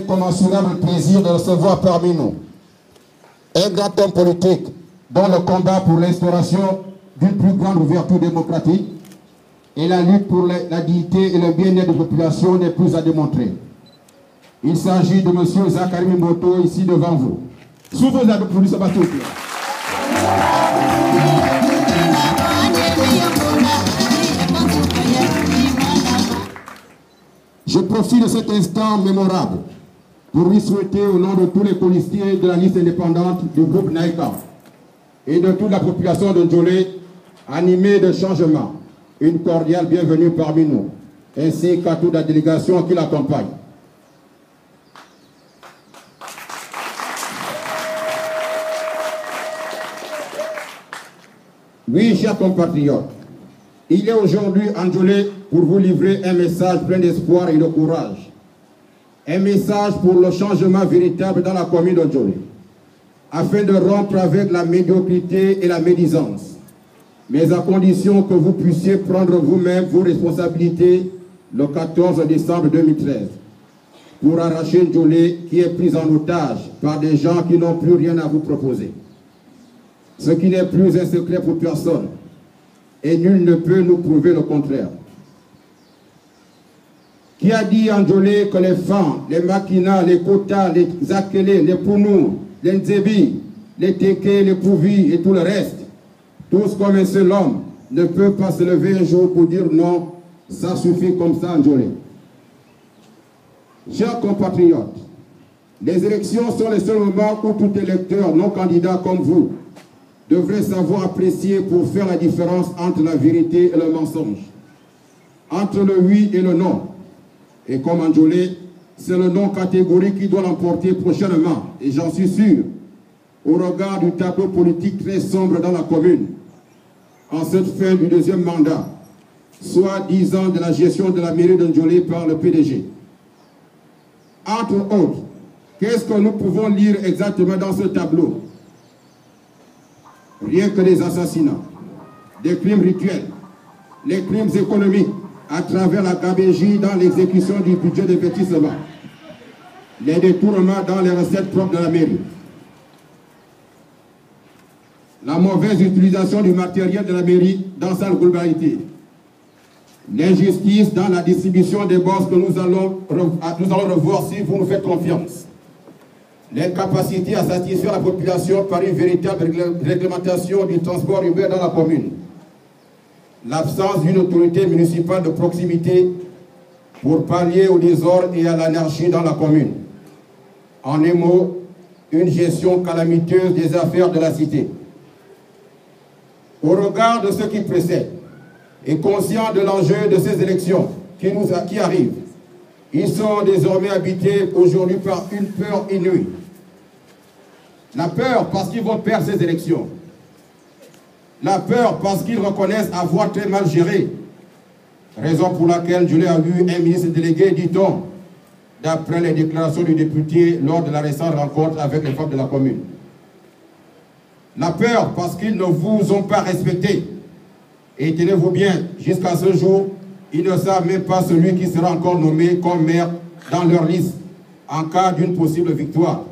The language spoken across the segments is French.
l'incommensurable plaisir de recevoir parmi nous un grand homme politique dont le combat pour l'instauration d'une plus grande ouverture démocratique et la lutte pour la dignité et le bien-être des populations n'est plus à démontrer. Il s'agit de M. Zakari Mimoto, ici devant vous. Sous vos applaudissements, s'il vous plaît. Je profite de cet instant mémorable pour lui souhaiter au nom de tous les policiers de la liste indépendante du groupe Naïka et de toute la population de Ndjolé, animée de changement, une cordiale bienvenue parmi nous, ainsi qu'à toute la délégation qui l'accompagne. Oui, chers compatriotes, il est aujourd'hui en Ndjolé pour vous livrer un message plein d'espoir et de courage. Un message pour le changement véritable dans la commune de Ndjolé, afin de rompre avec la médiocrité et la médisance, mais à condition que vous puissiez prendre vous-même vos responsabilités le 14 décembre 2013 pour arracher Ndjolé qui est prise en otage par des gens qui n'ont plus rien à vous proposer. Ce qui n'est plus un secret pour personne, et nul ne peut nous prouver le contraire. Qui a dit en Ndjolé que les femmes, les maquinas, les quotas, les zakélés, les pounous, les nzébi, les téké, les pouvis et tout le reste, tous comme un seul homme, ne peuvent pas se lever un jour pour dire non, ça suffit comme ça en Ndjolé. Chers compatriotes, les élections sont les seuls moments où tout électeur non candidat comme vous devrait savoir apprécier pour faire la différence entre la vérité et le mensonge, entre le oui et le non. Et comme en Ndjolé, c'est le non catégorique qui doit l'emporter prochainement, et j'en suis sûr, au regard du tableau politique très sombre dans la commune, en cette fin du deuxième mandat, soit 10 ans de la gestion de la mairie de Ndjolé par le PDG. Entre autres, qu'est-ce que nous pouvons lire exactement dans ce tableau? Rien que des assassinats, des crimes rituels, les crimes économiques à travers la gabégie dans l'exécution du budget d'investissement, les détournements dans les recettes propres de la mairie, la mauvaise utilisation du matériel de la mairie dans sa globalité, l'injustice dans la distribution des bourses que nous allons revoir si vous nous faites confiance, l'incapacité à satisfaire la population par une véritable réglementation du transport urbain dans la commune, l'absence d'une autorité municipale de proximité pour pallier au désordre et à l'anarchie dans la commune. En un mot, une gestion calamiteuse des affaires de la cité. Au regard de ce qui précède, et conscient de l'enjeu de ces élections qui arrivent, ils sont désormais habités aujourd'hui par une peur inouïe. La peur parce qu'ils vont perdre ces élections. La peur parce qu'ils reconnaissent avoir très mal géré. Raison pour laquelle Ndjolé a eu un ministre délégué, dit-on, d'après les déclarations du député lors de la récente rencontre avec les femmes de la commune. La peur parce qu'ils ne vous ont pas respecté. Et tenez-vous bien, jusqu'à ce jour, ils ne savent même pas celui qui sera encore nommé comme maire dans leur liste en cas d'une possible victoire.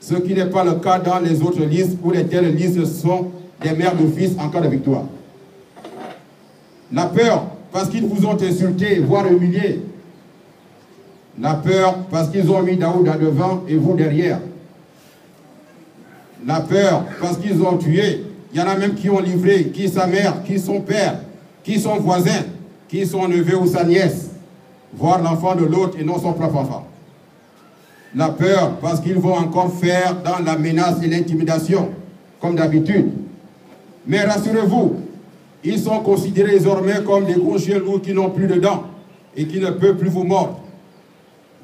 Ce qui n'est pas le cas dans les autres listes où les telles listes sont des maires d'office en cas de victoire. La peur parce qu'ils vous ont insulté, voire humilié. La peur parce qu'ils ont mis Daouda devant et vous derrière. La peur parce qu'ils ont tué. Il y en a même qui ont livré, qui sa mère, qui son père, qui son voisin, qui son neveu ou sa nièce, voire l'enfant de l'autre et non son propre enfant. La peur parce qu'ils vont encore faire dans la menace et l'intimidation, comme d'habitude. Mais rassurez-vous, ils sont considérés désormais comme des gros chiens lourds qui n'ont plus de dents et qui ne peuvent plus vous mordre.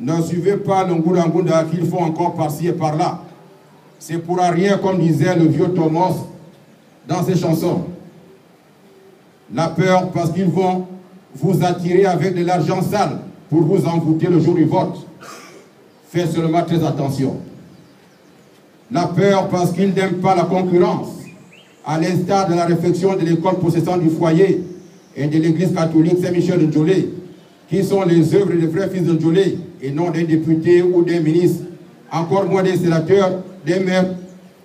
Ne suivez pas le ngounda qu'ils font encore par-ci et par-là. C'est pour rien, comme disait le vieux Thomas dans ses chansons. La peur parce qu'ils vont vous attirer avec de l'argent sale pour vous envoûter le jour du vote. Faites seulement très attention. La peur parce qu'ils n'aiment pas la concurrence, à l'instar de la réflexion de l'école protestante du foyer et de l'église catholique Saint-Michel de Ndjolé, qui sont les œuvres des vrais fils de Ndjolé et non des députés ou des ministres, encore moins des sénateurs, des maires,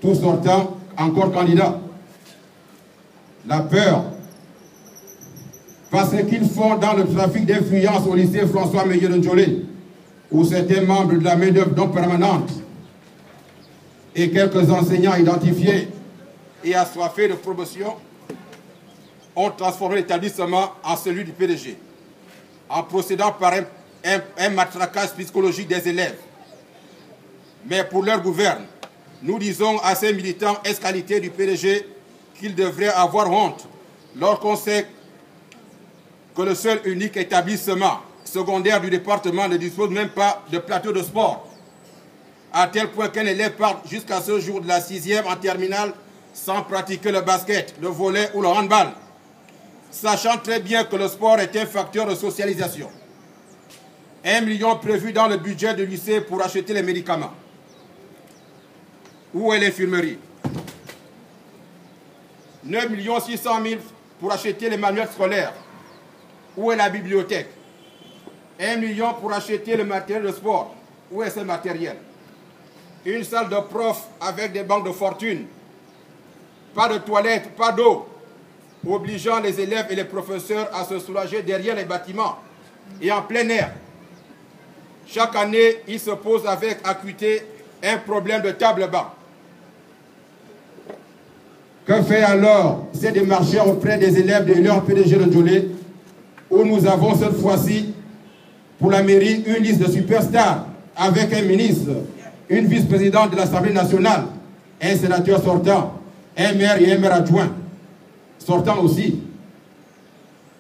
tous sortants, encore candidats. La peur, parce qu'ils font dans le trafic d'influence au lycée François Meyer de Njolé, où certains membres de la main-d'œuvre non permanente et quelques enseignants identifiés et assoiffés de promotion ont transformé l'établissement en celui du PDG, en procédant par un matraquage psychologique des élèves. Mais pour leur gouverne, nous disons à ces militants escalités du PDG qu'ils devraient avoir honte lorsqu'on sait que le seul unique établissement secondaire du département ne dispose même pas de plateau de sport, à tel point qu'un élève part jusqu'à ce jour de la 6e en terminale sans pratiquer le basket, le volley ou le handball, sachant très bien que le sport est un facteur de socialisation. 1 million prévu dans le budget du lycée pour acheter les médicaments. Où est l'infirmerie? 9 600 000 pour acheter les manuels scolaires. Où est la bibliothèque? 1 million pour acheter le matériel de sport. Où est ce matériel? Une salle de prof avec des banques de fortune. Pas de toilettes, pas d'eau, obligeant les élèves et les professeurs à se soulager derrière les bâtiments et en plein air. Chaque année, ils se posent avec acuité un problème de table-banc. Que fait alors ces démarcheurs auprès des élèves de leur PDG de Njolé, où nous avons cette fois-ci, pour la mairie, une liste de superstars avec un ministre, une vice-présidente de l'Assemblée nationale, un sénateur sortant, un maire et un maire adjoint, sortant aussi,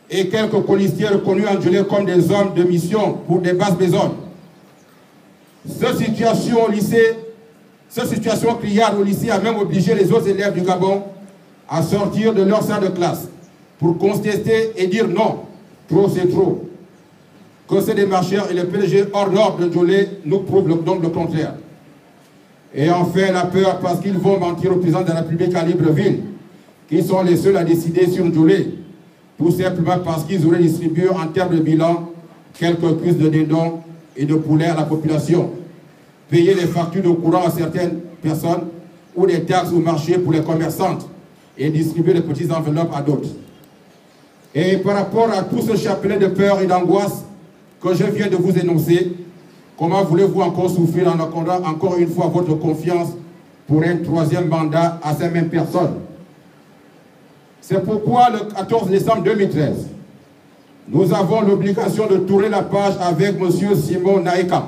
et quelques colistiers reconnus en Njolé comme des hommes de mission pour des basses besognes. Cette situation criarde au lycée a même obligé les autres élèves du Gabon à sortir de leur salle de classe pour contester et dire non, trop c'est trop. Que ces démarcheurs et les PDG hors normes de Njolé nous prouvent donc le contraire. Et enfin la peur parce qu'ils vont mentir au président de la République à Libreville, qui sont les seuls à décider sur Njolé, tout simplement parce qu'ils auraient distribué en termes de bilan quelques cuisses de dindon et de poulet à la population, payer les factures de courant à certaines personnes ou des taxes au marché pour les commerçantes et distribuer les petites enveloppes à d'autres. Et par rapport à tout ce chapelet de peur et d'angoisse que je viens de vous énoncer, comment voulez-vous encore souffrir en accordant encore une fois votre confiance pour un 3e mandat à ces mêmes personnes? C'est pourquoi le 14 décembre 2013, nous avons l'obligation de tourner la page avec M. Simon Naeka,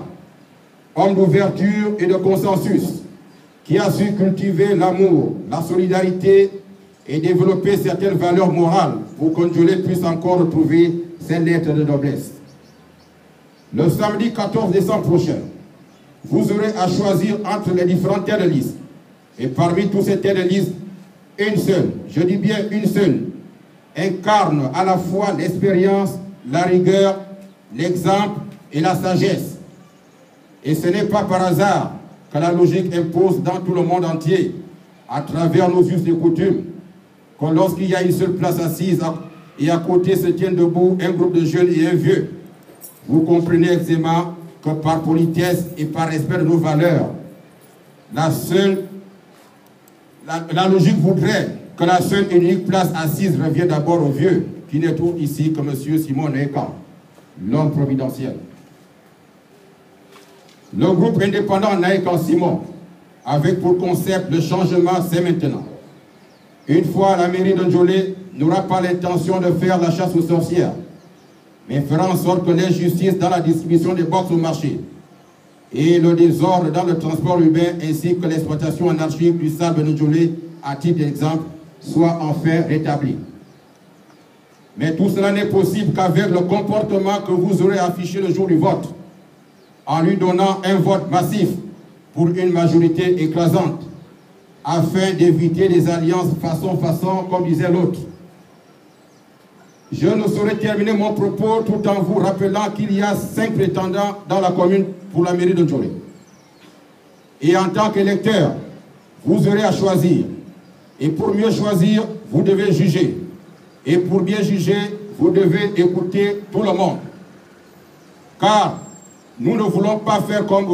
homme d'ouverture et de consensus, qui a su cultiver l'amour, la solidarité et développer certaines valeurs morales pour que Njolé puisse encore retrouver ses lettres de noblesse. Le samedi 14 décembre prochain, vous aurez à choisir entre les différentes têtes de liste. Et parmi tous ces têtes de liste, une seule, je dis bien une seule, incarne à la fois l'expérience, la rigueur, l'exemple et la sagesse. Et ce n'est pas par hasard que la logique impose dans tout le monde entier, à travers nos us et coutumes, que lorsqu'il y a une seule place assise et à côté se tiennent debout un groupe de jeunes et un vieux, vous comprenez aisément que par politesse et par respect de nos valeurs, la logique voudrait que la seule et unique place assise revienne d'abord aux vieux, qui n'est autre ici que M. Simon Naeka, l'homme providentiel. Le groupe indépendant Naeka Simon, avec pour concept le changement, c'est maintenant. Une fois la mairie de Njolé n'aura pas l'intention de faire la chasse aux sorcières, mais fera en sorte que l'injustice dans la distribution des box au marché et le désordre dans le transport urbain ainsi que l'exploitation anarchique du sable de Njolé, à titre d'exemple, soit enfin rétabli. Mais tout cela n'est possible qu'avec le comportement que vous aurez affiché le jour du vote, en lui donnant un vote massif pour une majorité écrasante, afin d'éviter des alliances façon, comme disait l'autre. Je ne saurais terminer mon propos tout en vous rappelant qu'il y a 5 prétendants dans la commune pour la mairie de Njolé. Et en tant qu'électeur, vous aurez à choisir. Et pour mieux choisir, vous devez juger. Et pour bien juger, vous devez écouter tout le monde. Car Nous ne voulons pas faire comme